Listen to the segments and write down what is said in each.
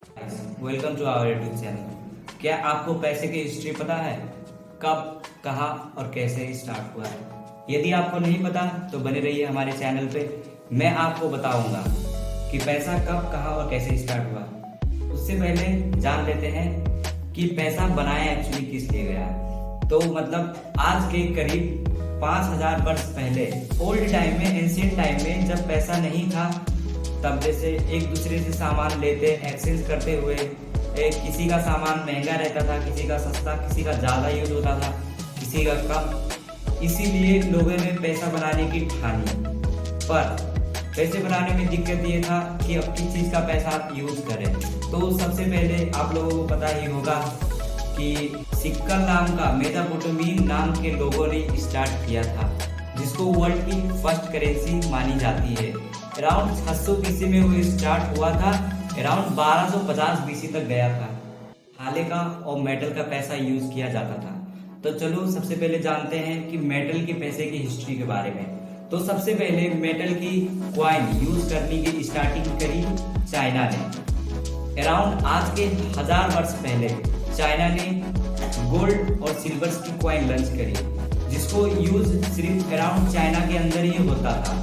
Welcome to our YouTube channel. क्या आपको पैसे की हिस्ट्री पता है? कब, कहाँ और कैसे स्टार्ट हुआ है? यदि आपको नहीं पता तो बने रहिए हमारे चैनल पे। मैं आपको बताऊंगा कि पैसा कब, कहाँ और कैसे स्टार्ट हुआ। उससे पहले जान लेते हैं कि पैसा बनाया एक्चुअली किस लिए गया। तो मतलब आज के करीब 5000 वर्ष पहले, ओल्ड टाइम में, एंशियंट टाइम में, जब पैसा नहीं था, तब जैसे एक दूसरे से सामान लेते, एक्सचेंज करते हुए किसी का सामान महंगा रहता था, किसी का सस्ता, किसी का ज्यादा यूज होता था, किसी का कम। इसीलिए लोगों ने पैसा बनाने की ठानी। पर पैसे बनाने में दिक्कत ये था कि अब किस चीज का पैसा आप यूज करें। तो सबसे पहले आप लोगों को पता ही होगा कि सिक्कल नाम का, मेसोपोटामियन नाम के लोगों ने स्टार्ट किया था, जिसको वर्ल्ड की फर्स्ट करेंसी मानी जाती है। अराउंड 600 BC में वो स्टार्ट हुआ था, अराउंड 1250 BC तक गया था। हाले का और मेटल का पैसा यूज किया जाता था। तो चलो सबसे पहले जानते हैं कि मेटल के पैसे की हिस्ट्री के बारे में। तो सबसे पहले मेटल की क्वाइन यूज करने की स्टार्टिंग करी चाइना ने। अराउंड आज के 1000 वर्ष पहले चाइना ने गोल्ड और सिल्वर की क्वाइन लॉन्च करी, जिसको यूज सिर्फ अराउंड चाइना के अंदर ही होता था।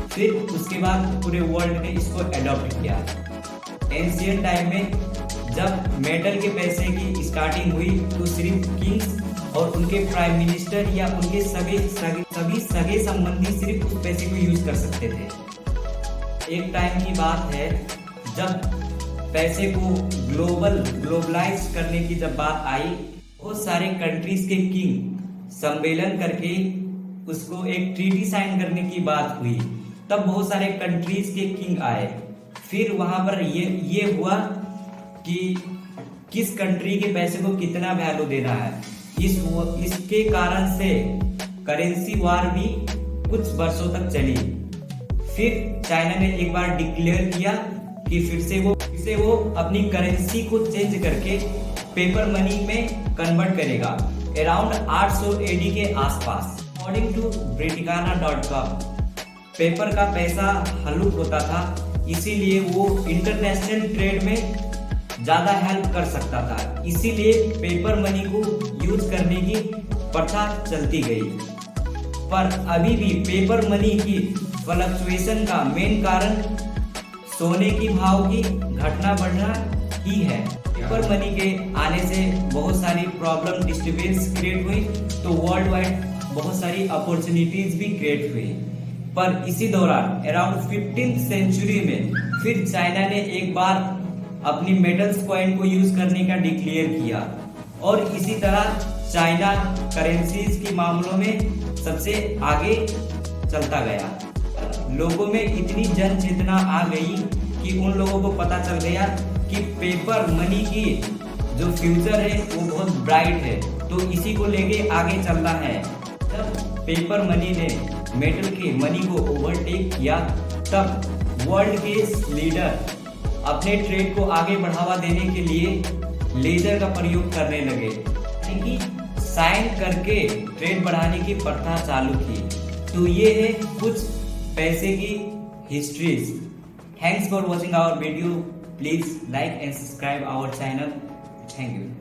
फिर उसके बाद पूरे वर्ल्ड ने इसको अडॉप्ट किया। एंशियंट टाइम में जब मेटल के पैसे की स्टार्टिंग हुई तो सिर्फ किंग्स और उनके प्राइम मिनिस्टर या उनके सभी सगे संबंधी सिर्फ उस पैसे को यूज कर सकते थे। एक टाइम की बात है जब पैसे को ग्लोबलाइज करने की जब बात आई, बहुत सारे कंट्रीज के किंग सम्मेलन करके उसको एक ट्रीटी साइन करने की बात हुई। तब बहुत सारे कंट्रीज के किंग आए। फिर वहां पर ये हुआ कि किस कंट्री के पैसे को कितना वैल्यू देना है। इसके कारण से करेंसी वार भी कुछ वर्षों तक चली। फिर चाइना ने एक बार डिक्लेयर किया कि फिर से वो अपनी करेंसी को चेंज करके पेपर मनी में कन्वर्ट करेगा अराउंड 800 AD के आसपास। अकॉर्डिंग टू briticana.com, पेपर का पैसा हल्लुक होता था, इसीलिए वो इंटरनेशनल ट्रेड में ज्यादा हेल्प कर सकता था। इसीलिए पेपर मनी को यूज करने की प्रथा चलती गई। पर अभी भी पेपर मनी की फ्लक्चुएशन का मेन कारण सोने की भाव की घटना बढ़ना ही है। पेपर मनी के आने से बहुत सारी प्रॉब्लम, डिस्टर्बेंस क्रिएट हुई, तो वर्ल्ड वाइड बहुत सारी अपॉर्चुनिटीज भी क्रिएट हुई। पर इसी दौरान अराउंड 15th सेंचुरी में फिर चाइना ने एक बार अपनी मेटल्स कॉइन को यूज करने का डिक्लेयर किया, और इसी तरह चाइना करेंसीज के मामलों में सबसे आगे चलता गया। लोगों में इतनी जन चेतना आ गई कि उन लोगों को पता चल गया कि पेपर मनी की जो फ्यूचर है वो बहुत ब्राइट है, तो इसी को लेके आगे चलना है। जब पेपर मनी ने मेटल के मनी को ओवरटेक किया, तब वर्ल्ड के लीडर अपने ट्रेड को आगे बढ़ावा देने के लिए लेजर का प्रयोग करने लगे, यानी कि साइन करके ट्रेड बढ़ाने की प्रथा चालू की। तो ये है कुछ पैसे की histories. Thanks for watching our video. Please like and subscribe our channel. Thank you.